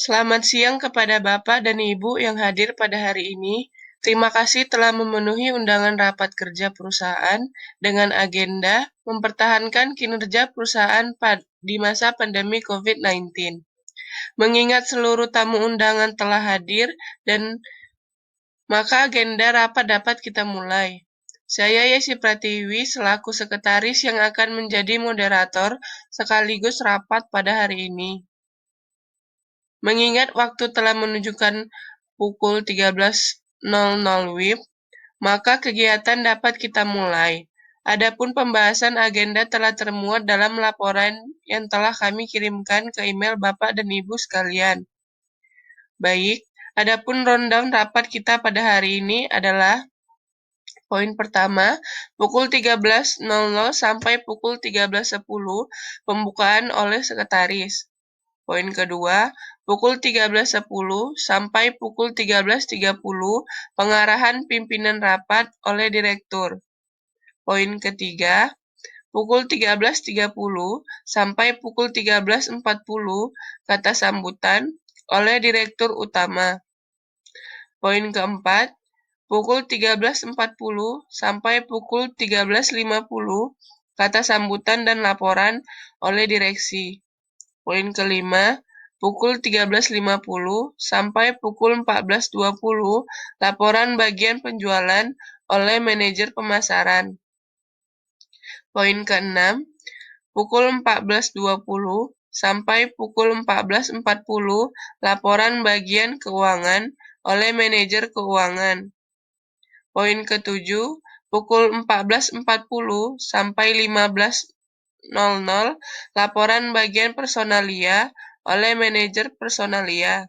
Selamat siang kepada Bapak dan Ibu yang hadir pada hari ini. Terima kasih telah memenuhi undangan rapat kerja perusahaan dengan agenda mempertahankan kinerja perusahaan di masa pandemi COVID-19. Mengingat seluruh tamu undangan telah hadir dan maka agenda rapat dapat kita mulai. Saya Yesi Pratiwi selaku sekretaris yang akan menjadi moderator sekaligus rapat pada hari ini. Mengingat waktu telah menunjukkan pukul 13.00 WIB, maka kegiatan dapat kita mulai. Adapun pembahasan agenda telah termuat dalam laporan yang telah kami kirimkan ke email Bapak dan Ibu sekalian. Baik, adapun rundown rapat kita pada hari ini adalah poin pertama, pukul 13.00 sampai pukul 13.10 pembukaan oleh sekretaris. Poin kedua, pukul 13.10 sampai pukul 13.30 pengarahan pimpinan rapat oleh direktur. Poin ketiga, pukul 13.30 sampai pukul 13.40 kata sambutan oleh direktur utama. Poin keempat, pukul 13.40 sampai pukul 13.50 kata sambutan dan laporan oleh direksi. Poin kelima, pukul 13.50 sampai pukul 14.20 laporan bagian penjualan oleh manajer pemasaran. Poin keenam, pukul 14.20 sampai pukul 14.40 laporan bagian keuangan oleh manajer keuangan. Poin ketujuh, pukul 14.40 sampai 15.00 laporan bagian personalia oleh manajer personalia.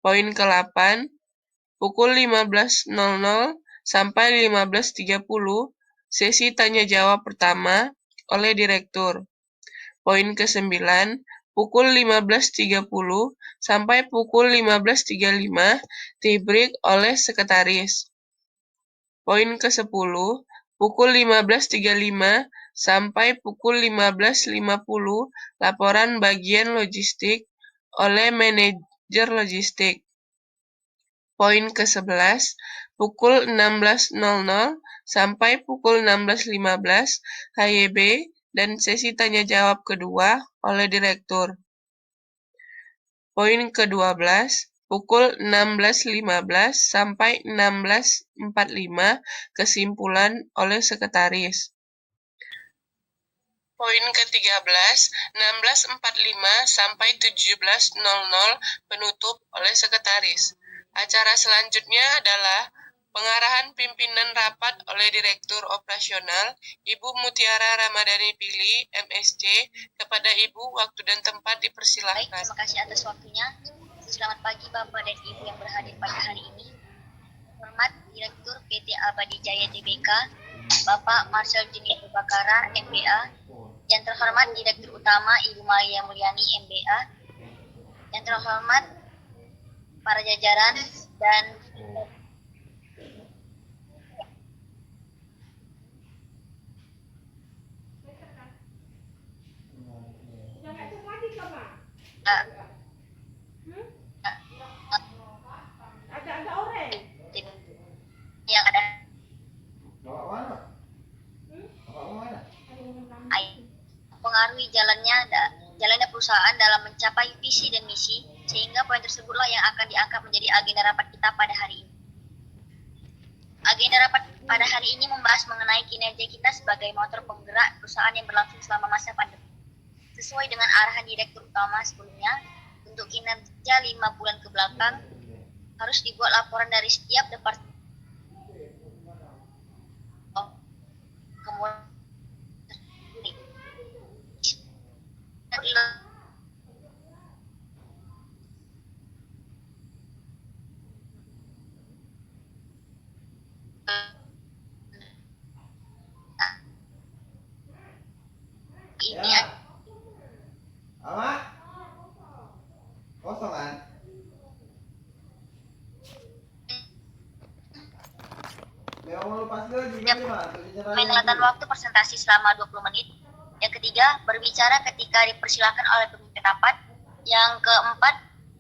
Poin ke-8, pukul 15.00 sampai 15.30 sesi tanya jawab pertama oleh direktur. Poin ke-9, pukul 15.30 sampai pukul 15.35 tea break oleh sekretaris. Poin ke-10, pukul 15.35 sampai pukul 15.50 laporan bagian logistik oleh manajer logistik. Poin ke-11, pukul 16.00 sampai pukul 16.15 HYB dan sesi tanya jawab kedua oleh direktur. Poin ke-12, pukul 16.15 sampai 16.45 kesimpulan oleh sekretaris. Poin ke-13, 16.45 sampai 17.00 penutup oleh sekretaris. Acara selanjutnya adalah pengarahan pimpinan rapat oleh Direktur Operasional Ibu Mutiara Ramadhani Pili, MSc. Kepada Ibu, waktu dan tempat dipersilahkan. Baik, terima kasih atas waktunya. Selamat pagi Bapak dan Ibu yang berhadir pada hari ini. Hormat Direktur PT Abadi Jaya Tbk, Bapak Marcel Junito Bakara, MBA. Yang terhormat Direktur Utama Ibu Maya Mulyani, MBA. Yang terhormat para jajaran dan yang ada pengaruhi jalannya perusahaan dalam mencapai visi dan misi, sehingga poin tersebutlah yang akan diangkat menjadi agenda rapat kita pada hari ini. Agenda rapat pada hari ini membahas mengenai kinerja kita sebagai motor penggerak perusahaan yang berlangsung selama masa pandemi. Sesuai dengan arahan Direktur Utama sebelumnya, untuk kinerja 5 bulan ke belakang, harus dibuat laporan dari setiap departemen. Kemudian ini kosong kan? Menentukan waktu presentasi selama 20 menit. Yang ketiga, berbicara ketika dipersilakan oleh pemimpin rapat. Yang keempat,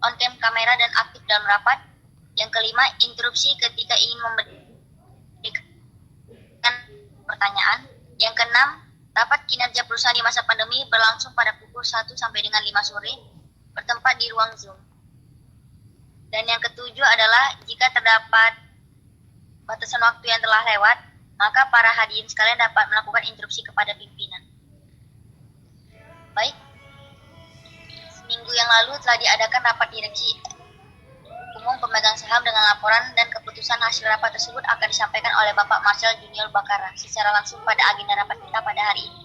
on-cam kamera dan aktif dalam rapat. Yang kelima, interupsi ketika ingin memberikan pertanyaan. Yang keenam, rapat kinerja perusahaan di masa pandemi berlangsung pada pukul 1 sampai dengan 5 sore, bertempat di ruang Zoom. Dan yang ketujuh adalah jika terdapat batasan waktu yang telah lewat, maka para hadirin sekalian dapat melakukan interupsi kepada pimpinan. Baik, seminggu yang lalu telah diadakan rapat direksi umum pemegang saham dengan laporan dan keputusan hasil rapat tersebut akan disampaikan oleh Bapak Marcel Junior Bakara secara langsung pada agenda rapat kita pada hari ini.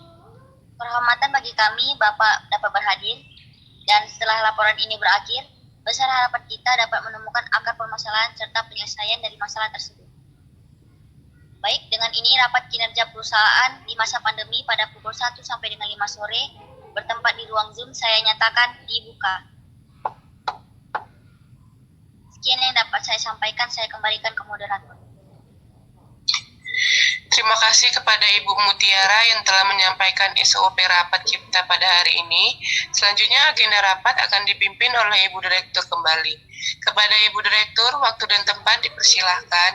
Kehormatan bagi kami Bapak dapat berhadir, dan setelah laporan ini berakhir, besar harapan kita dapat menemukan akar permasalahan serta penyelesaian dari masalah tersebut. Baik, dengan ini rapat kinerja perusahaan di masa pandemi pada pukul 1 sampai dengan 5 sore bertempat di ruang Zoom saya nyatakan dibuka. Sekian yang dapat saya sampaikan, saya kembalikan ke moderator. Terima kasih kepada Ibu Mutiara yang telah menyampaikan SOP rapat kita pada hari ini. Selanjutnya agenda rapat akan dipimpin oleh Ibu Direktur kembali. Kepada Ibu Direktur, waktu dan tempat dipersilahkan.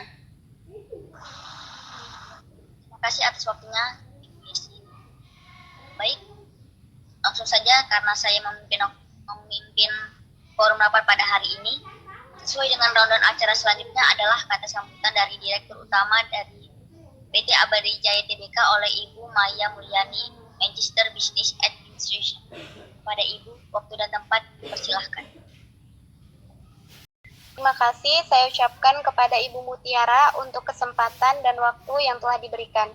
Terima kasih atas waktunya. Baik, langsung saja karena saya memimpin forum rapat pada hari ini. Sesuai dengan rundown acara selanjutnya adalah kata sambutan dari Direktur Utama dari PT Abadi Jaya Tbk oleh Ibu Maya Mulyani, Magister Business Administration. Pada Ibu, waktu dan tempat dipersilahkan. Terima kasih saya ucapkan kepada Ibu Mutiara untuk kesempatan dan waktu yang telah diberikan.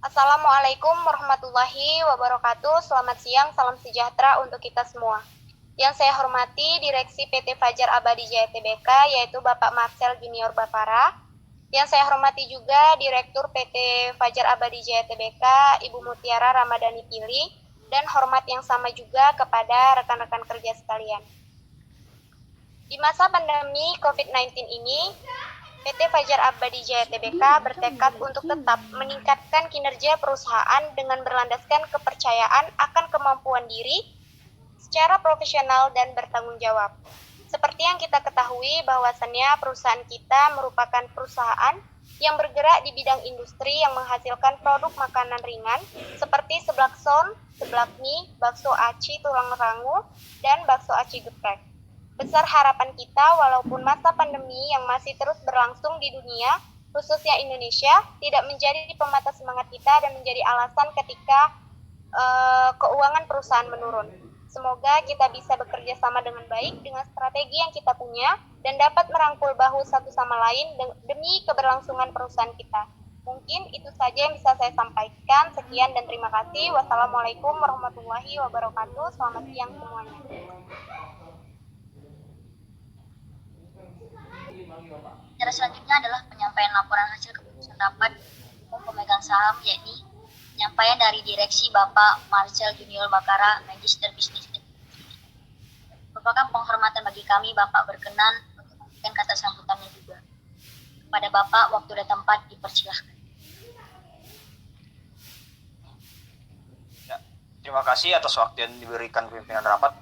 Assalamualaikum warahmatullahi wabarakatuh. Selamat siang, salam sejahtera untuk kita semua. Yang saya hormati Direksi PT Fajar Abadi Jaya Tbk, yaitu Bapak Marcel Junior Bakara. Yang saya hormati juga Direktur PT Fajar Abadi Jaya Tbk, Ibu Mutiara Ramadhani Pili, dan hormat yang sama juga kepada rekan-rekan kerja sekalian. Di masa pandemi COVID-19 ini, PT Fajar Abadi Jaya Tbk bertekad untuk tetap meningkatkan kinerja perusahaan dengan berlandaskan kepercayaan akan kemampuan diri secara profesional dan bertanggung jawab. Seperti yang kita ketahui bahwasannya perusahaan kita merupakan perusahaan yang bergerak di bidang industri yang menghasilkan produk makanan ringan seperti seblak son, seblak mie, bakso aci tulang rangu, dan bakso aci geprek. Besar harapan kita walaupun masa pandemi yang masih terus berlangsung di dunia, khususnya Indonesia, tidak menjadi pembatas semangat kita dan menjadi alasan ketika keuangan perusahaan menurun. Semoga kita bisa bekerja sama dengan baik dengan strategi yang kita punya dan dapat merangkul bahu satu sama lain demi keberlangsungan perusahaan kita. Mungkin itu saja yang bisa saya sampaikan. Sekian dan terima kasih. Wassalamualaikum warahmatullahi wabarakatuh. Selamat siang semuanya. Acara selanjutnya adalah penyampaian laporan hasil keputusan rapat umum pemegang saham, yakni penyampaian dari Direksi Bapak Marcel Junior Bakara, Magister Business Administration. Merupakan penghormatan bagi kami Bapak berkenan untuk memberikan kata sambutannya juga. Kepada Bapak, waktu dan tempat dipersilahkan. Ya, terima kasih atas waktu yang diberikan pimpinan rapat.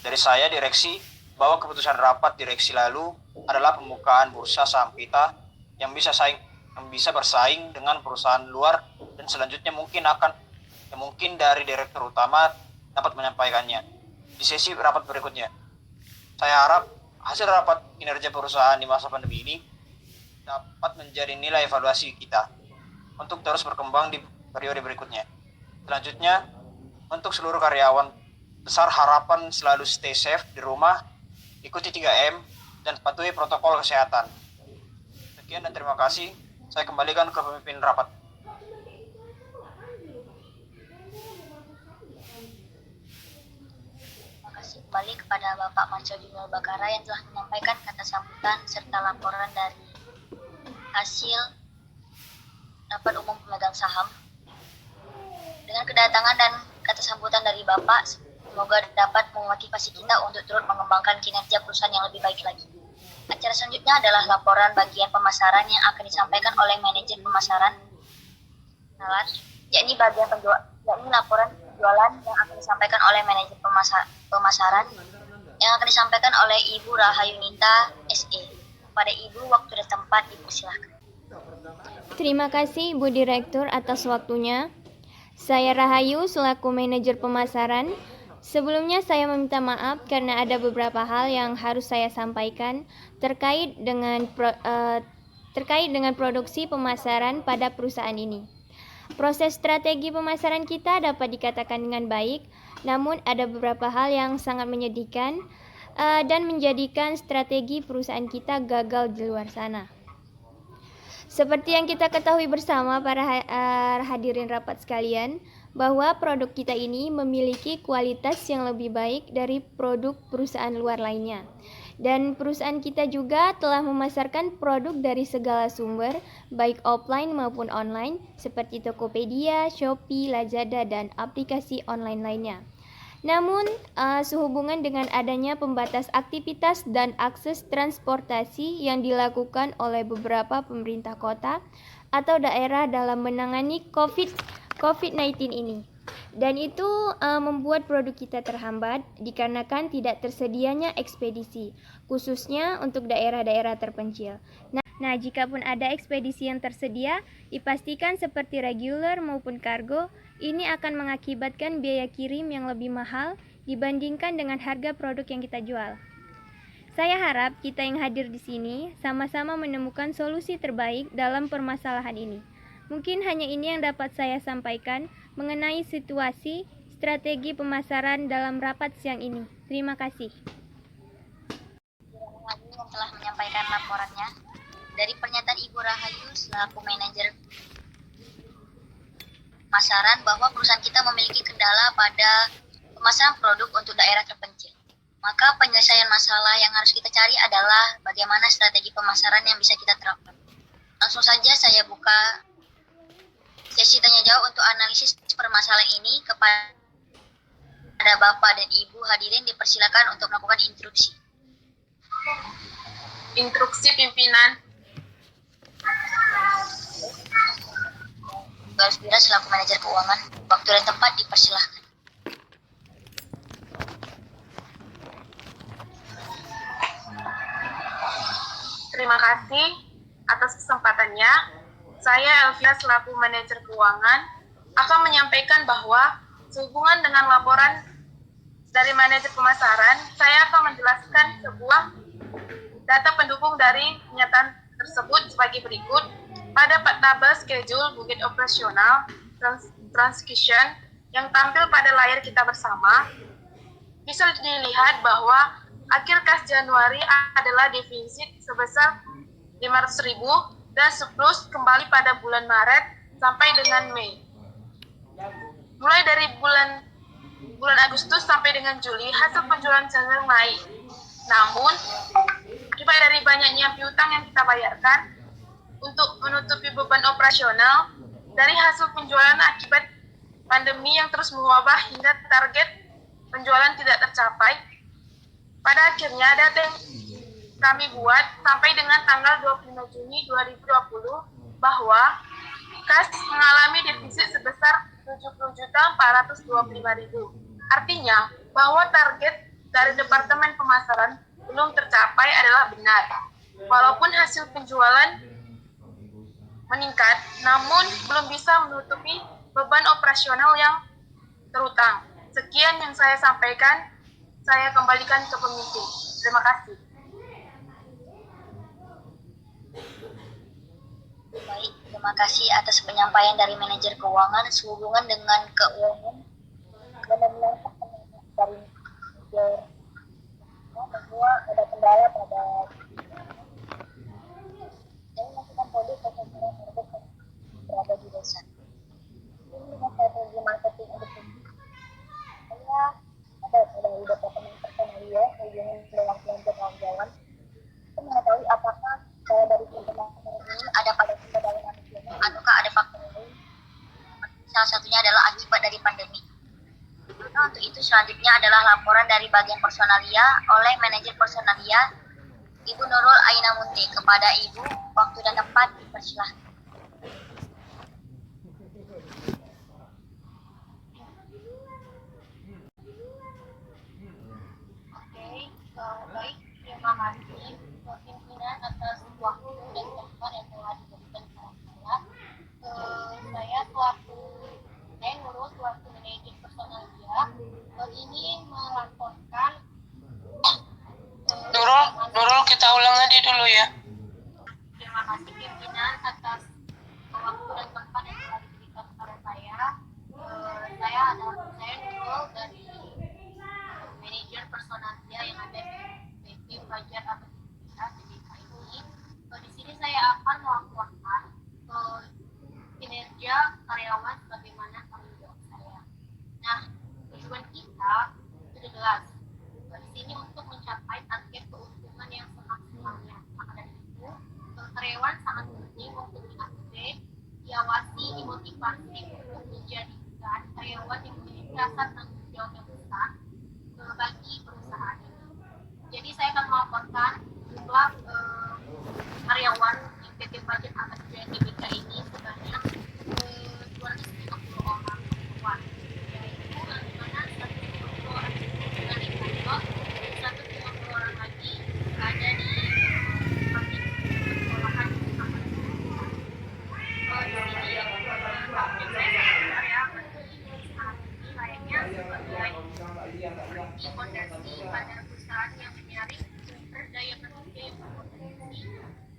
Dari saya, direksi, bahwa keputusan rapat direksi lalu adalah pembukaan bursa saham kita yang bisa bersaing dengan perusahaan luar, dan selanjutnya mungkin dari Direktur Utama dapat menyampaikannya di sesi rapat berikutnya. Saya harap hasil rapat kinerja perusahaan di masa pandemi ini dapat menjadi nilai evaluasi kita untuk terus berkembang di periode berikutnya. Selanjutnya, untuk seluruh karyawan, besar harapan selalu stay safe di rumah, ikuti 3M, dan patuhi protokol kesehatan. Sekian dan terima kasih. Saya kembalikan ke pemimpin rapat. Terima kasih kembali kepada Bapak Marcel Junior Bakara yang telah menyampaikan kata sambutan serta laporan dari hasil rapat umum pemegang saham. Dengan kedatangan dan kata sambutan dari Bapak, semoga dapat memotivasi kita untuk turut mengembangkan kinerja perusahaan yang lebih baik lagi. Acara selanjutnya adalah laporan bagian pemasaran yang akan disampaikan oleh manajer pemasaran. yakni laporan penjualan yang akan disampaikan oleh manajer pemasaran yang akan disampaikan oleh Ibu Rahayu Nita SE. Pada Ibu, waktu dan tempat dipersilahkan. Terima kasih Ibu Direktur atas waktunya. Saya Rahayu selaku manajer pemasaran. Sebelumnya saya meminta maaf karena ada beberapa hal yang harus saya sampaikan terkait dengan produksi pemasaran pada perusahaan ini. Proses strategi pemasaran kita dapat dikatakan dengan baik, namun ada beberapa hal yang sangat menyedihkan dan menjadikan strategi perusahaan kita gagal di luar sana. Seperti yang kita ketahui bersama para hadirin rapat sekalian, bahwa produk kita ini memiliki kualitas yang lebih baik dari produk perusahaan luar lainnya. Dan perusahaan kita juga telah memasarkan produk dari segala sumber, baik offline maupun online, seperti Tokopedia, Shopee, Lazada, dan aplikasi online lainnya. Namun, sehubungan dengan adanya pembatas aktivitas dan akses transportasi yang dilakukan oleh beberapa pemerintah kota atau daerah dalam menangani COVID-19 ini. Dan itu membuat produk kita terhambat dikarenakan tidak tersedianya ekspedisi, khususnya untuk daerah-daerah terpencil. Nah, jika pun ada ekspedisi yang tersedia, dipastikan seperti reguler maupun kargo, ini akan mengakibatkan biaya kirim yang lebih mahal dibandingkan dengan harga produk yang kita jual. Saya harap kita yang hadir di sini sama-sama menemukan solusi terbaik dalam permasalahan ini. Mungkin hanya ini yang dapat saya sampaikan mengenai situasi strategi pemasaran dalam rapat siang ini. Terima kasih. Yang telah menyampaikan laporannya. Dari pernyataan Ibu Rahayu selaku manajer pemasaran bahwa perusahaan kita memiliki kendala pada pemasaran produk untuk daerah terpencil. Maka penyelesaian masalah yang harus kita cari adalah bagaimana strategi pemasaran yang bisa kita terapkan. Langsung saja saya buka sesi tanya jawab untuk analisis permasalahan ini kepada Bapak dan Ibu hadirin dipersilakan untuk melakukan instruksi. Instruksi pimpinan. Garis Bira selaku manajer keuangan, waktu dan tempat dipersilahkan. Terima kasih atas kesempatannya. Saya Elvira selaku manajer keuangan akan menyampaikan bahwa sehubungan dengan laporan dari manajer pemasaran, saya akan menjelaskan sebuah data pendukung dari pernyataan tersebut sebagai berikut. Pada tabel schedule bukit operasional transmission yang tampil pada layar kita bersama, bisa dilihat bahwa akhir kas Januari adalah defisit sebesar 500.000 dan surplus kembali pada bulan Maret sampai dengan Mei. Mulai dari bulan Agustus sampai dengan Juli, hasil penjualan cenderung naik. Namun, akibat dari banyaknya piutang yang kita bayarkan untuk menutupi beban operasional dari hasil penjualan akibat pandemi yang terus mewabah hingga target penjualan tidak tercapai. Pada akhirnya, data yang kami buat sampai dengan tanggal 25 Juni 2020 bahwa kas mengalami defisit sebesar 70.425.000. Artinya bahwa target dari Departemen Pemasaran belum tercapai adalah benar. Walaupun hasil penjualan meningkat, namun belum bisa menutupi beban operasional yang terutang. Sekian yang saya sampaikan, saya kembalikan ke pemimpin. Terima kasih. Baik, terima kasih atas penyampaian dari manajer keuangan sehubungan dengan keuangan benar-benar dari manajer bahwa ada kendala pada melakukan produk pemasaran produk yang berada di desa. Ini dengan strategi marketing untuk saya ada dari departemen personalia hubungan dengan belanja kawan-kawan untuk mengetahui apakah dari pemasaran ini ada pada kendala manajemen ataukah ada faktor lain. Salah satunya adalah akibat dari pandemi. Nah, untuk itu selanjutnya adalah laporan dari bagian personalia oleh manajer personalia Ibu Nurul Aina Munti. Kepada Ibu, waktu dan tempat dipersilahkan. dulu ya. Terima kasih pimpinan atas waktu dan tempat yang telah diberikan kepada saya. Saya Nurul dari manajer personalia yang ada di PT Fajar Abadi TBK ini. Di sini saya akan melaporkan kinerja karyawan sebagaimana tanggung jawab saya. Nah, tujuan kita sudah jelas. Di sini untuk mencapai target keuntungan yang semaksimalnya. Maka dari itu, karyawan sangat penting untuk diupdate, diawasi, dimotivasi untuk menjadikan karyawan yang memiliki rasa tanggung jawab yang besar bagi perusahaan ini. Jadi saya akan melaporkan jumlah karyawan di PT Fajar Abadi Jaya TBK ini sebanyak 250 orang perempuan, yaitu di mana 150 orang dengan di kantor dan 150 orang lagi ada di pabrik pengolahan sampah. Di sini target saya sebenarnya ya bagi perusahaan ini layaknya sebagai fondasi pada perusahaan yang menyaring sumber daya manusia yang berpotensi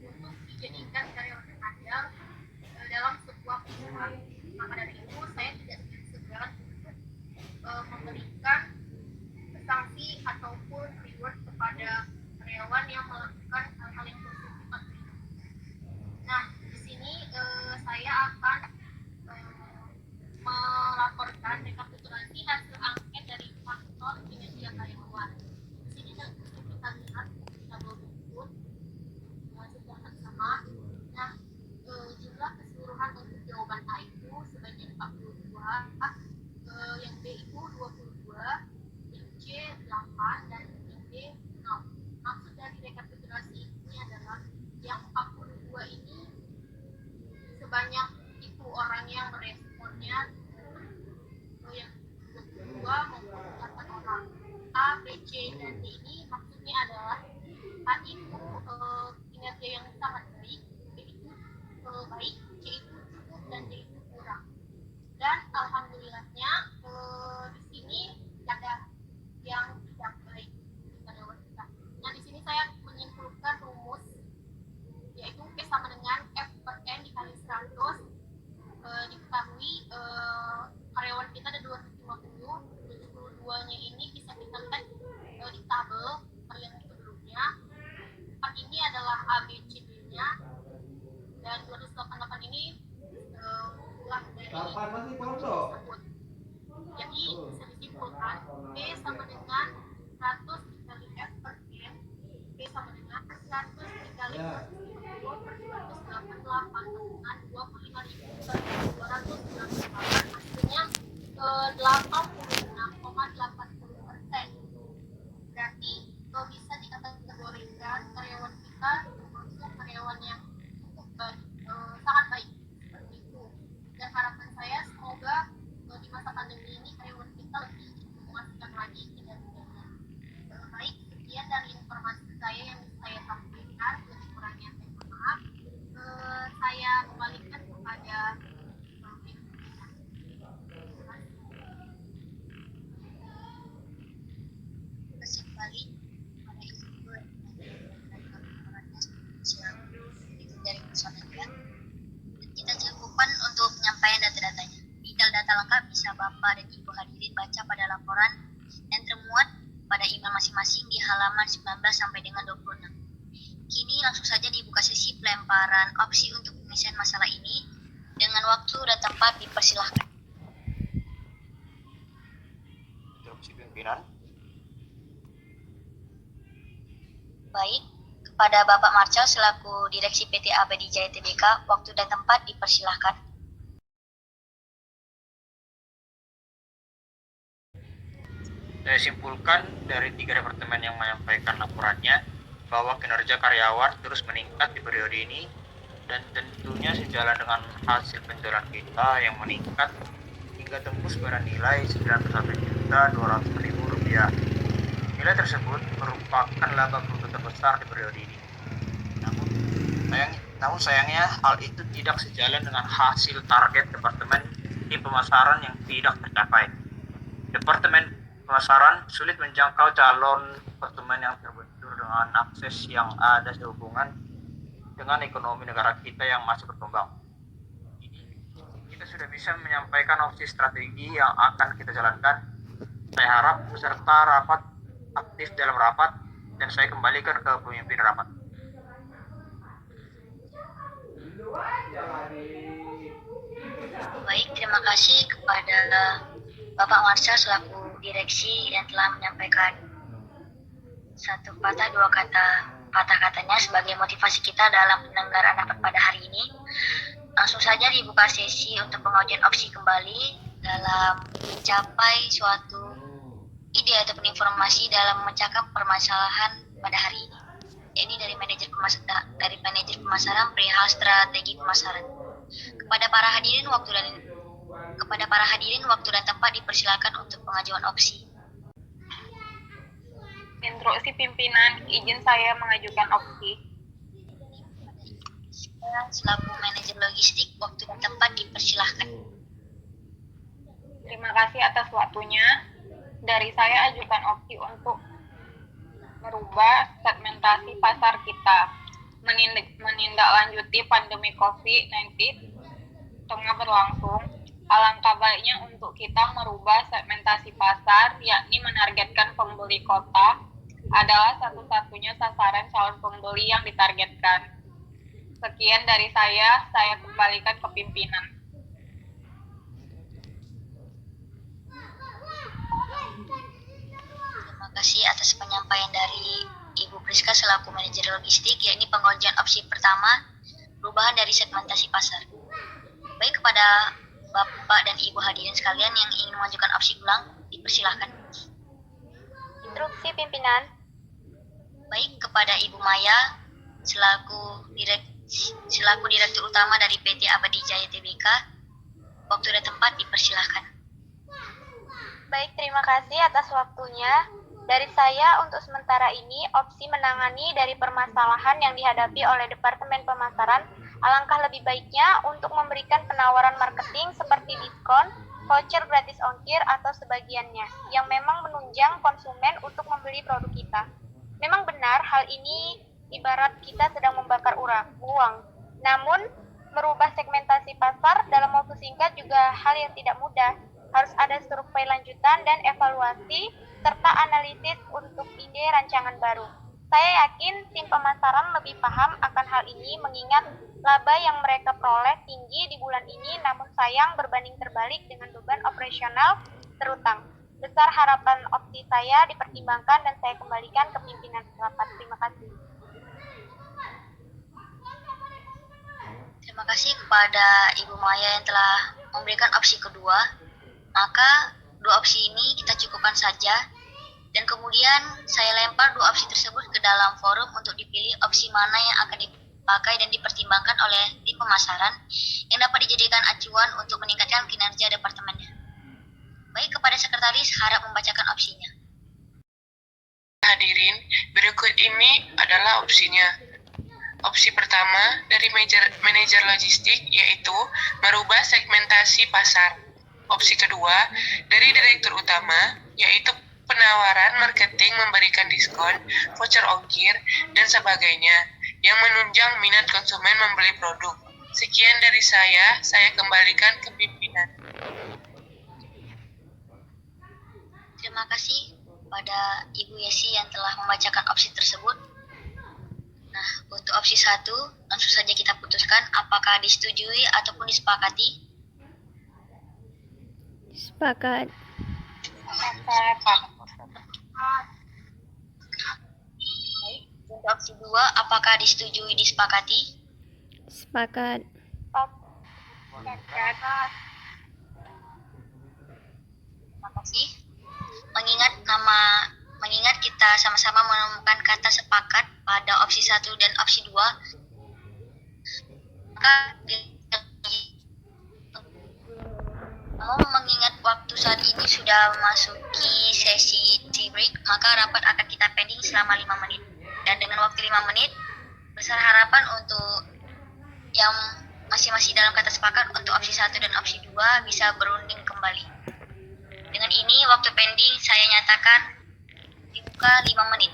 untuk dijadikan karyawan yang andal dalam sebuah perusahaan. Maka dari itu saya tidak segan memberikan sanksi ataupun reward kepada karyawan yang melakukan hal-hal yang bersifat. Nah, di sini saya akan melaporkan rekapitulasi hasil angket dari faktor kinerja karyawan. Di sini kita lihat tabel berikut secara sama. Nah, jumlah keseluruhan untuk jawaban A itu sebanyak 42, yang B itu 22, yang C 8, dan yang D 0. Maksud dari rekapitulasi ini adalah yang 42 ini sebanyak itu orang yang meresponnya, yang 22 maupun 8 orang. A, B, C, dan D ini maksudnya adalah A itu kinerja yang sangat baik, B itu baik, C itu cukup, dan D itu kurang. Dan alhamdulillahnya di sini ada yang tidak baik di karyawan kita. Nah, di sini saya menyimpulkan rumus, yaitu P sama dengan F per N dikali 100. Diketahui karyawan kita ada 250, 72-nya ini bisa kita lihat di tabel yang sebelumnya. 4 ini adalah A, B, C, D-nya, dan 288 ini ulang dari tersebut. Jadi bisa disimpulkan P sama dengan 100 dikali F per N, P sama dengan 100 dikali 250 per 288 dengan 25.298, hasilnya 86,80%. Berarti bisa dikategorikan karyawan kita termasuk karyawan yang sangat baik seperti itu. Dan harapan saya semoga di masa pandemi ini karyawan kita lebih memastikan lagi kinerjanya. Baik, sekian dari informasi saya yang bisa saya sampaikan. Lebih kurangnya saya mohon maaf. Saya kembalikan kepada kasih kembali pada ibu dari personalia. Kita cukupkan untuk penyampaian data-datanya. Detail data lengkap bisa Bapak dan Ibu hadirin baca pada laporan yang termuat pada email masing-masing di halaman 19 sampai dengan 26. Kini langsung saja dibuka sesi pelemparan opsi untuk penyelesaian masalah ini dengan waktu dan tempat dipersilahkan. Interupsi pimpinan. Baik, kepada Bapak Marcel selaku Direksi PT Abadi Jaya TBK, waktu dan tempat dipersilahkan. Saya simpulkan dari 3 departemen yang menyampaikan laporannya bahwa kinerja karyawan terus meningkat di periode ini dan tentunya sejalan dengan hasil penjualan kita yang meningkat hingga tembus pada nilai Rp91.200.000. Nilai tersebut merupakan laba bruto terbesar di periode ini. Namun sayangnya hal itu tidak sejalan dengan hasil target Departemen Tim Pemasaran yang tidak tercapai. Departemen Pemasaran sulit menjangkau calon konsumen yang terbentur dengan dengan akses yang ada sehubungan dengan ekonomi negara kita yang masih berkembang. Kita sudah bisa menyampaikan opsi strategi yang akan kita jalankan. Saya harap peserta rapat aktif dalam rapat dan saya kembalikan ke pemimpin rapat. Baik, terima kasih kepada Bapak Marcel selaku direksi yang telah menyampaikan satu patah dua kata-katanya sebagai motivasi kita dalam penyelenggaraan rapat pada hari ini. Langsung saja dibuka sesi untuk pengajuan opsi kembali dalam mencapai suatu ide ataupun informasi dalam memecahkan permasalahan pada hari ini. Ini dari manajer pemasaran perihal strategi pemasaran. Kepada para hadirin waktu dan tempat dipersilakan untuk pengajuan opsi. Instruksi pimpinan, izin saya mengajukan opsi. Selaku manajer logistik, waktu dan tempat dipersilahkan. Terima kasih atas waktunya. Dari saya ajukan opsi untuk merubah segmentasi pasar kita, menindaklanjuti pandemi COVID-19 tengah berlangsung. Alangkah baiknya untuk kita merubah segmentasi pasar, yakni menargetkan pembeli kota adalah satu-satunya sasaran calon pembeli yang ditargetkan. Sekian dari saya kembalikan ke pimpinan. Terima kasih atas penyampaian dari Ibu Priska selaku manajer logistik, yakni pengajuan opsi pertama, perubahan dari segmentasi pasar. Baik, kepada Bapak dan Ibu hadirin sekalian yang ingin mengajukan opsi ulang, dipersilahkan. Instruksi pimpinan. Baik, kepada Ibu Maya selaku direktur utama dari PT Abadi Jaya Tbk, waktu dan tempat dipersilahkan. Baik, terima kasih atas waktunya. Dari saya untuk sementara ini opsi menangani dari permasalahan yang dihadapi oleh Departemen Pemasaran, alangkah lebih baiknya untuk memberikan penawaran marketing seperti diskon, voucher gratis ongkir atau sebagiannya, yang memang menunjang konsumen untuk membeli produk kita. Memang benar hal ini ibarat kita sedang membakar uang. Namun, merubah segmentasi pasar dalam waktu singkat juga hal yang tidak mudah. Harus ada survei lanjutan dan evaluasi, serta analisis untuk ide rancangan baru. Saya yakin tim pemasaran lebih paham akan hal ini mengingat laba yang mereka peroleh tinggi di bulan ini, namun sayang berbanding terbalik dengan beban operasional terutang. Besar harapan opsi saya dipertimbangkan dan saya kembalikan ke pimpinan rapat. Terima kasih. Terima kasih kepada Ibu Maya yang telah memberikan opsi kedua. Maka dua opsi ini kita cukupkan saja dan kemudian saya lempar dua opsi tersebut ke dalam forum untuk dipilih opsi mana yang akan dipakai dan dipertimbangkan oleh tim pemasaran yang dapat dijadikan acuan untuk meningkatkan kinerja departemennya. Baik, kepada sekretaris harap membacakan opsinya. Hadirin, berikut ini adalah opsinya. Opsi pertama dari manajer logistik yaitu merubah segmentasi pasar. Opsi kedua dari direktur utama yaitu penawaran marketing memberikan diskon, voucher ongkir, dan sebagainya yang menunjang minat konsumen membeli produk. Sekian dari saya kembalikan ke pimpinan. Terima kasih pada Ibu Yesi yang telah membacakan opsi tersebut. Nah, untuk opsi 1, langsung saja kita putuskan apakah disetujui ataupun disepakati. Sepakat. Baik, untuk opsi 2, apakah disetujui disepakati? Sepakat. Terima kasih. Mengingat kita sama-sama menemukan kata sepakat pada opsi 1 dan opsi 2, maka mengingat waktu saat ini sudah memasuki sesi tea break, maka rapat akan kita pending selama 5 menit. Dan dengan waktu 5 menit, besar harapan untuk yang masih dalam kata sepakat untuk opsi 1 dan opsi 2 bisa berunding kembali. Dengan ini, waktu pending saya nyatakan dibuka 5 menit.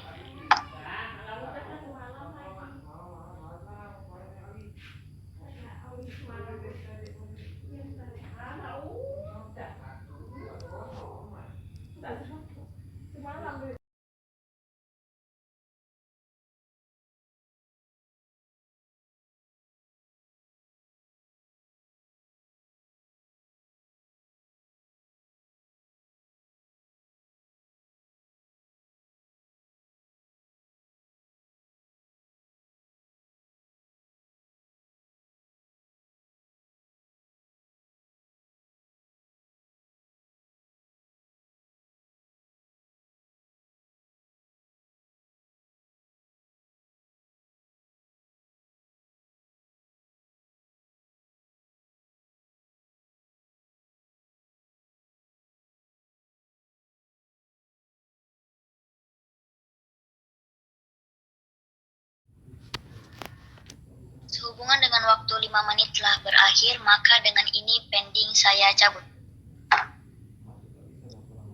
Sehubungan dengan waktu 5 menit telah berakhir, maka dengan ini pending saya cabut.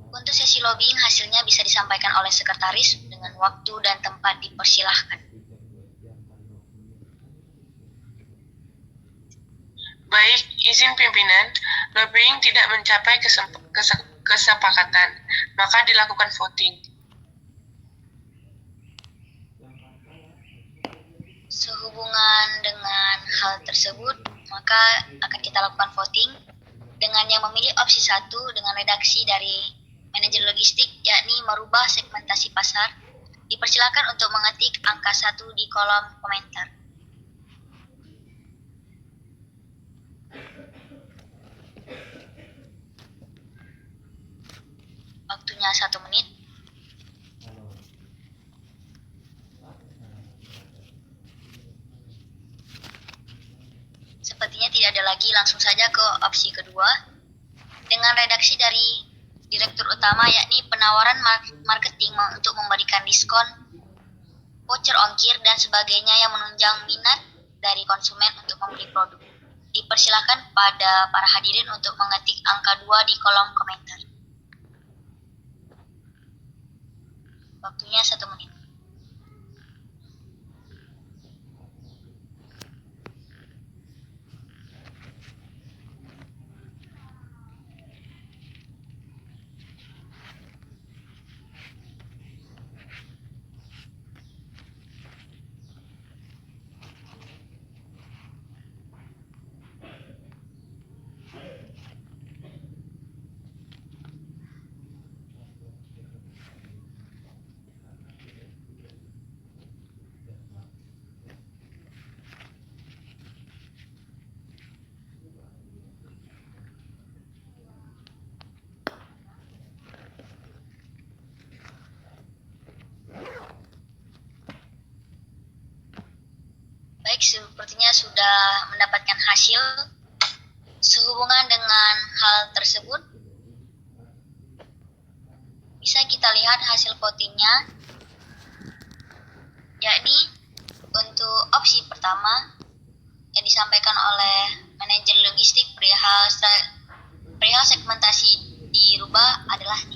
Untuk sesi lobbying hasilnya bisa disampaikan oleh sekretaris dengan waktu dan tempat dipersilahkan. Baik, izin pimpinan, lobbying tidak mencapai kesepakatan, maka dilakukan voting. Sehubungan dengan hal tersebut, maka akan kita lakukan voting dengan yang memilih opsi 1 dengan redaksi dari manajer logistik, yakni merubah segmentasi pasar. Dipersilakan untuk mengetik angka 1 di kolom komentar. Waktunya 1 menit. Sepertinya tidak ada lagi, langsung saja ke opsi kedua. Dengan redaksi dari direktur utama, yakni penawaran marketing untuk memberikan diskon, voucher ongkir, dan sebagainya yang menunjang minat dari konsumen untuk membeli produk. Dipersilakan pada para hadirin untuk mengetik angka 2 di kolom komentar. Waktunya 1 menit. Baik, sepertinya sudah mendapatkan hasil. Sehubungan dengan hal tersebut, bisa kita lihat hasil votingnya, yakni untuk opsi pertama yang disampaikan oleh manajer logistik perihal segmentasi dirubah adalah 3,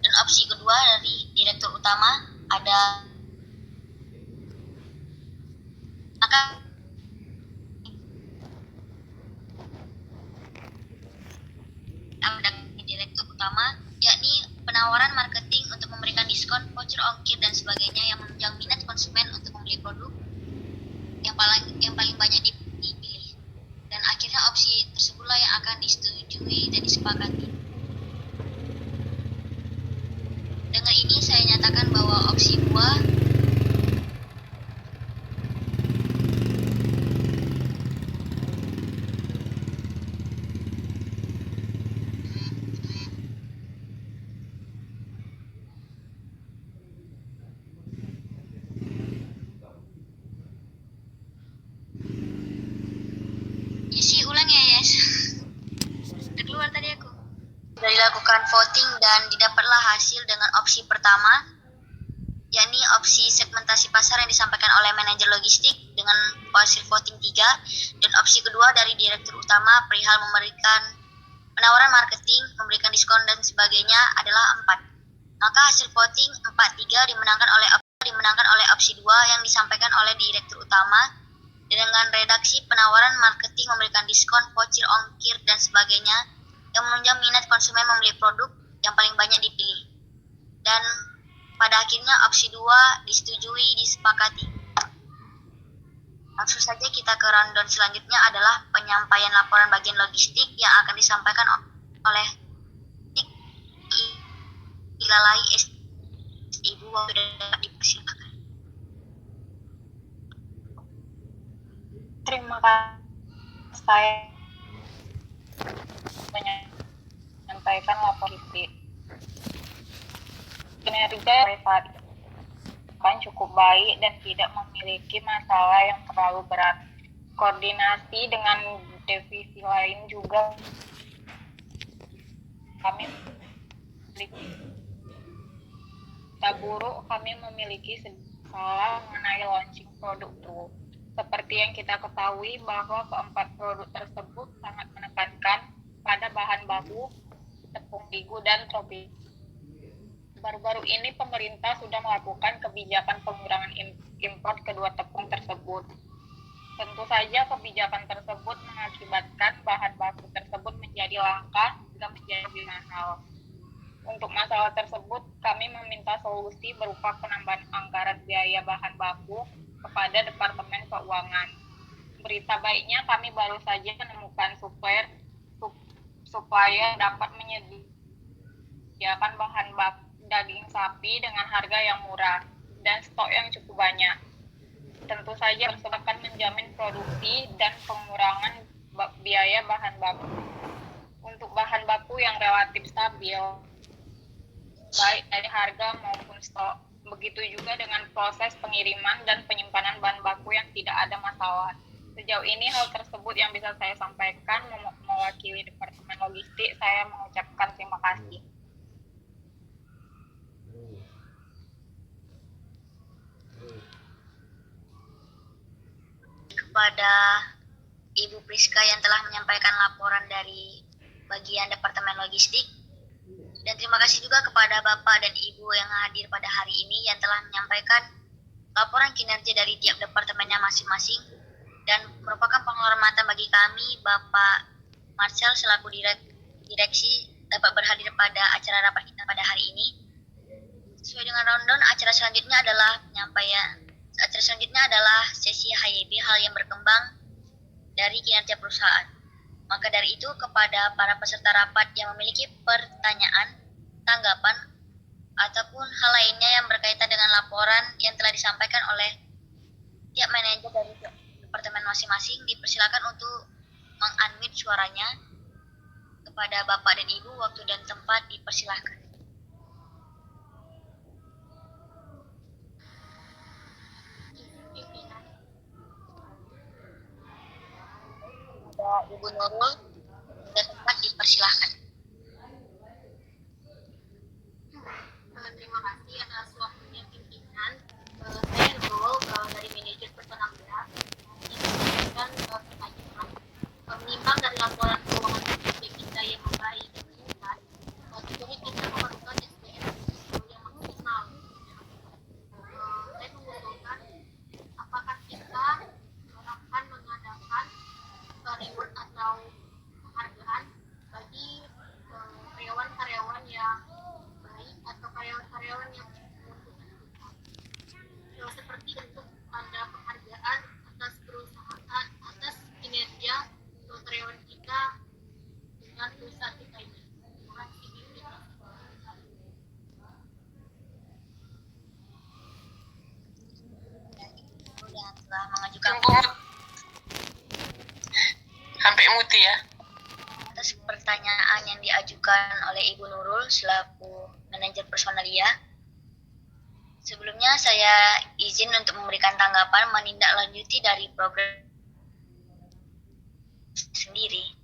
dan opsi kedua dari direktur utama ada maka direktur utama, yakni penawaran marketing untuk memberikan diskon, voucher ongkir, dan sebagainya yang menunjang minat konsumen untuk membeli produk yang paling banyak dipilih. Dan akhirnya opsi tersebutlah yang akan disetujui dan disepakati. Dengan ini saya nyatakan bahwa opsi 2 keluar tadi aku. Sudah dilakukan voting dan didapatlah hasil dengan opsi pertama, yakni opsi segmentasi pasar yang disampaikan oleh manajer logistik dengan hasil voting 3, dan opsi kedua dari direktur utama perihal memberikan penawaran marketing, memberikan diskon, dan sebagainya adalah 4. Maka hasil voting 4-3 dimenangkan oleh opsi 2 yang disampaikan oleh direktur utama dengan redaksi penawaran marketing, memberikan diskon, voucher ongkir, dan sebagainya yang menunjang minat konsumen membeli produk yang paling banyak dipilih. Dan pada akhirnya opsi 2 disetujui, disepakati. Langsung saja kita ke rundown selanjutnya adalah penyampaian laporan bagian logistik yang akan disampaikan oleh Ilalai Ibu. Waktu dapat dipersilakan. Terima kasih. Saya menyampaikan laporan kinerja privasi kan cukup baik dan tidak memiliki masalah yang terlalu berat. Koordinasi dengan divisi lain juga kami tak buruk, kami memiliki salah mengenai launching produk tuh. Seperti yang kita ketahui bahwa keempat produk tersebut sangat menekankan pada bahan baku tepung terigu dan tropik. Baru-baru ini pemerintah sudah melakukan kebijakan pengurangan impor kedua tepung tersebut. Tentu saja kebijakan tersebut mengakibatkan bahan baku tersebut menjadi langka hingga menjadi mahal. Untuk masalah tersebut, kami meminta solusi berupa penambahan anggaran biaya bahan baku kepada Departemen Keuangan. Berita baiknya, kami baru saja menemukan supaya dapat menyediakan bahan baku daging sapi dengan harga yang murah dan stok yang cukup banyak. Tentu saja tersebut akan menjamin produksi dan pengurangan biaya bahan baku. Untuk bahan baku yang relatif stabil, baik dari harga maupun stok. Begitu juga dengan proses pengiriman dan penyimpanan bahan baku yang tidak ada masalah. Sejauh ini hal tersebut yang bisa saya sampaikan. Mewakili Departemen Logistik, saya mengucapkan terima kasih. Kepada Ibu Priska yang telah menyampaikan laporan dari bagian Departemen Logistik. Dan terima kasih juga kepada Bapak dan Ibu yang hadir pada hari ini yang telah menyampaikan laporan kinerja dari tiap departemennya masing-masing. Dan merupakan penghormatan bagi kami, Bapak Marcel selaku direksi dapat berhadir pada acara rapat kita pada hari ini. Sesuai dengan rundown, acara selanjutnya adalah sesi HYB, hal yang berkembang dari kinerja perusahaan. Maka dari itu, kepada para peserta rapat yang memiliki pertanyaan, tanggapan, ataupun hal lainnya yang berkaitan dengan laporan yang telah disampaikan oleh tiap manajer dari departemen masing-masing, dipersilakan untuk meng-unmute suaranya. Kepada Bapak dan Ibu, waktu dan tempat dipersilakan. Ibu Nurul, dan tempat dipersilahkan. Terima kasih atas waktunya pimpinan. Saya Nurul dari manajer personal BEA. Yang menyampaikan pertanyaan. Menimbang dari laporan keuangan kita yang membaik dan meningkat, tentunya kita memerlukan SDM yang maksimal. Saya mengusulkan apakah kita akan mengadakan reward atau penghargaan bagi karyawan-karyawan yang baik atau karyawan-karyawan yang menguntungkan kita. Seperti untuk ada penghargaan atas perusahaan, atas kinerja karyawan kita dengan perusahaan kita ini. Terima kasih. Yang telah mengajukan Sampai muti ya. atas pertanyaan yang diajukan oleh Ibu Nurul selaku manajer personalia. Sebelumnya saya izin untuk memberikan tanggapan menindaklanjuti dari program sendiri.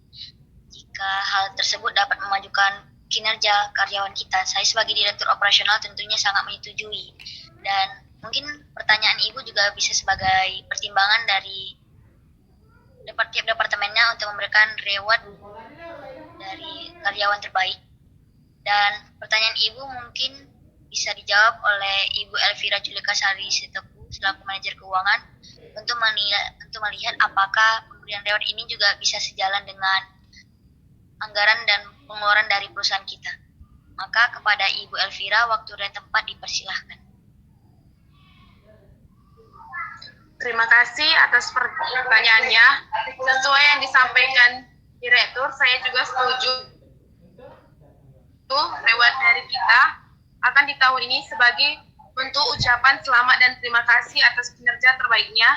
Jika hal tersebut dapat memajukan kinerja karyawan kita, saya sebagai direktur operasional tentunya sangat menyetujui. Dan mungkin pertanyaan Ibu juga bisa sebagai pertimbangan dari tiap departemennya untuk memberikan reward dari karyawan terbaik. Dan pertanyaan Ibu mungkin bisa dijawab oleh Ibu Elvira Julika Sari Sitepu selaku manajer keuangan untuk melihat apakah pemberian reward ini juga bisa sejalan dengan anggaran dan pengeluaran dari perusahaan kita. Maka kepada Ibu Elvira, waktu dan tempat dipersilahkan. Terima kasih atas pertanyaannya. Sesuai yang disampaikan Direktur, saya juga setuju. Reward dari kita akan di tahun ini sebagai bentuk ucapan selamat dan terima kasih atas kinerja terbaiknya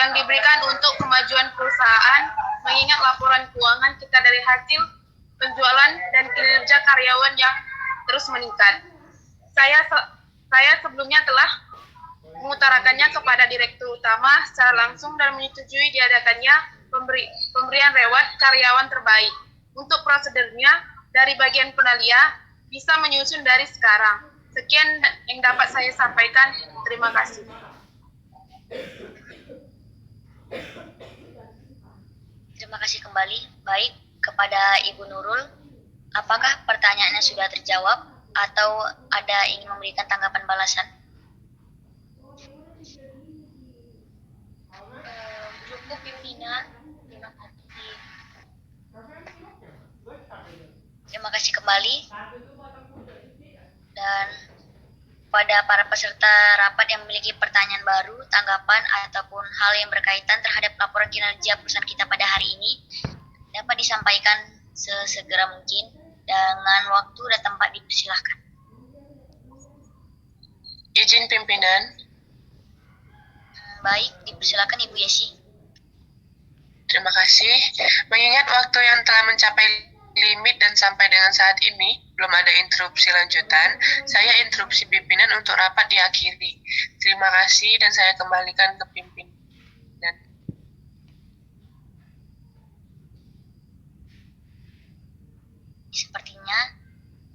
yang diberikan untuk kemajuan perusahaan, mengingat laporan keuangan kita dari hasil penjualan dan kinerja karyawan yang terus meningkat. Saya sebelumnya telah mengutarakannya kepada Direktur Utama secara langsung dan menyetujui diadakannya pemberian reward karyawan terbaik. Untuk prosedurnya, dari bagian penalia bisa menyusun dari sekarang. Sekian yang dapat saya sampaikan. Terima kasih. Terima kasih kembali. Baik, kepada Ibu Nurul, apakah pertanyaannya sudah terjawab atau ada ingin memberikan tanggapan balasan? Cukup pimpinan. Terima kasih. Terima kasih kembali. Dan pada para peserta rapat yang memiliki pertanyaan baru, tanggapan, ataupun hal yang berkaitan terhadap laporan kinerja perusahaan kita pada hari ini dapat disampaikan sesegera mungkin dengan waktu dan tempat dipersilahkan. Izin pimpinan. Baik, dipersilakan Ibu Yesi. Terima kasih. Mengingat waktu yang telah mencapai limit dan sampai dengan saat ini belum ada interupsi lanjutan, saya interupsi pimpinan untuk rapat diakhiri. Terima kasih dan saya kembalikan ke pimpinan. Sepertinya,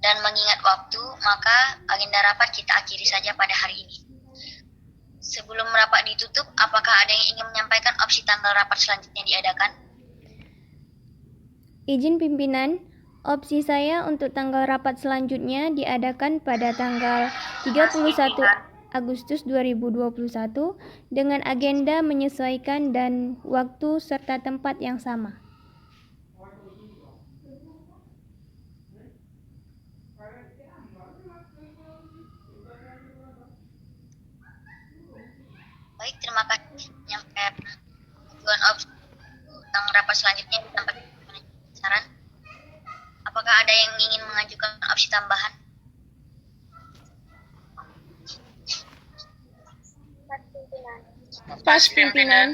dan mengingat waktu, maka agenda rapat kita akhiri saja pada hari ini. Sebelum rapat ditutup, apakah ada yang ingin menyampaikan opsi tanggal rapat selanjutnya diadakan? Izin pimpinan, opsi saya untuk tanggal rapat selanjutnya diadakan pada tanggal 31 Agustus 2021 dengan agenda menyesuaikan dan waktu serta tempat yang sama. Baik, terima kasih. Menyampaikan tujuan opsi tentang rapat selanjutnya disampaikan saran. Apakah ada yang ingin mengajukan opsi tambahan? Pas pimpinan.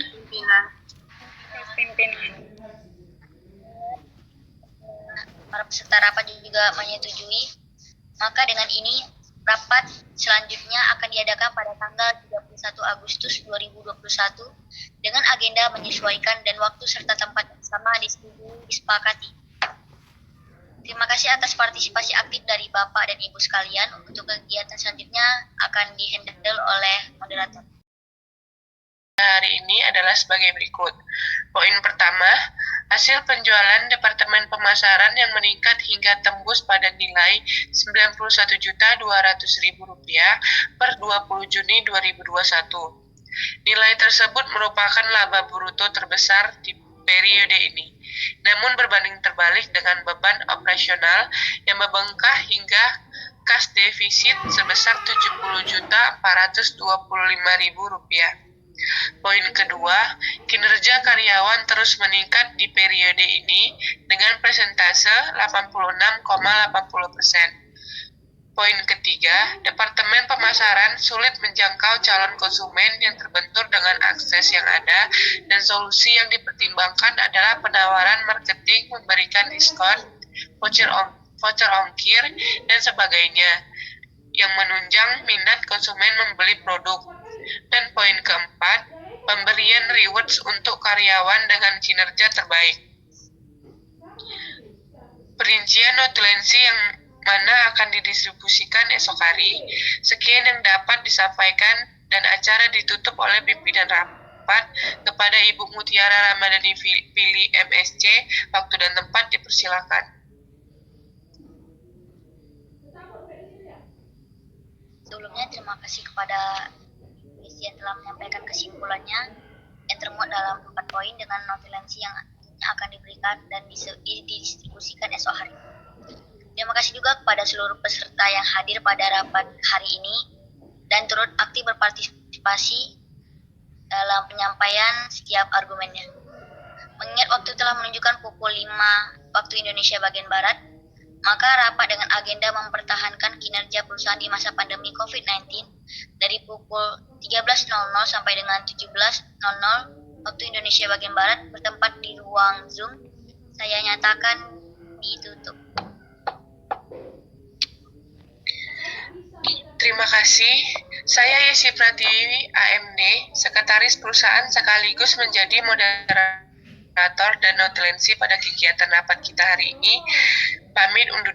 Para peserta rapat juga menyetujui. Maka dengan ini rapat selanjutnya akan diadakan pada tanggal 31 Agustus 2021 dengan agenda menyesuaikan dan waktu serta tempat yang sama disepakati. Terima kasih atas partisipasi aktif dari Bapak dan Ibu sekalian. Untuk kegiatan selanjutnya akan dihandle oleh moderator. Hari ini adalah sebagai berikut. Poin pertama, hasil penjualan Departemen Pemasaran yang meningkat hingga tembus pada nilai Rp91.200.000 per 20 Juni 2021. Nilai tersebut merupakan laba bruto terbesar di periode ini. Namun berbanding terbalik dengan beban operasional yang membengkak hingga kas defisit sebesar Rp70.425.000. Poin kedua, kinerja karyawan terus meningkat di periode ini dengan persentase 86,80%. Poin ketiga, Departemen Pemasaran sulit menjangkau calon konsumen yang terbentur dengan akses yang ada dan solusi yang dipertimbangkan adalah penawaran marketing memberikan diskon, voucher ongkir, dan sebagainya yang menunjang minat konsumen membeli produk. Dan poin keempat, pemberian rewards untuk karyawan dengan kinerja terbaik. Perincian notulensi yang mana akan didistribusikan esok hari. Sekian yang dapat disampaikan dan acara ditutup oleh pimpinan rapat. Kepada Ibu Mutiara Ramadhani Pili MSC, waktu dan tempat dipersilakan. Sebelumnya terima kasih kepada yang telah menyampaikan kesimpulannya yang termuat dalam 4 poin dengan notulensi yang akan diberikan dan didistribusikan esok hari. Terima kasih juga kepada seluruh peserta yang hadir pada rapat hari ini dan turut aktif berpartisipasi dalam penyampaian setiap argumennya. Mengingat waktu telah menunjukkan pukul 5 waktu Indonesia bagian Barat, maka rapat dengan agenda mempertahankan kinerja perusahaan di masa pandemi COVID-19 dari pukul 13.00 sampai dengan 17.00 waktu Indonesia bagian Barat bertempat di ruang Zoom. Saya nyatakan ditutup. Terima kasih. Saya Yesi Pratiwi, AMD, Sekretaris Perusahaan sekaligus menjadi moderator dan notulensi pada kegiatan rapat kita hari ini. Pamit undur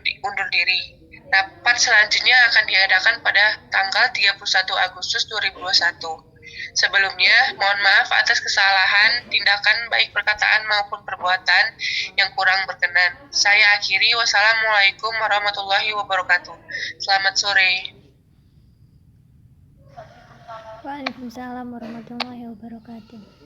diri. Rapat selanjutnya akan diadakan pada tanggal 31 Agustus 2021. Sebelumnya, mohon maaf atas kesalahan, tindakan baik perkataan maupun perbuatan yang kurang berkenan. Saya akhiri, wassalamualaikum warahmatullahi wabarakatuh. Selamat sore. Waalaikumsalam warahmatullahi wabarakatuh.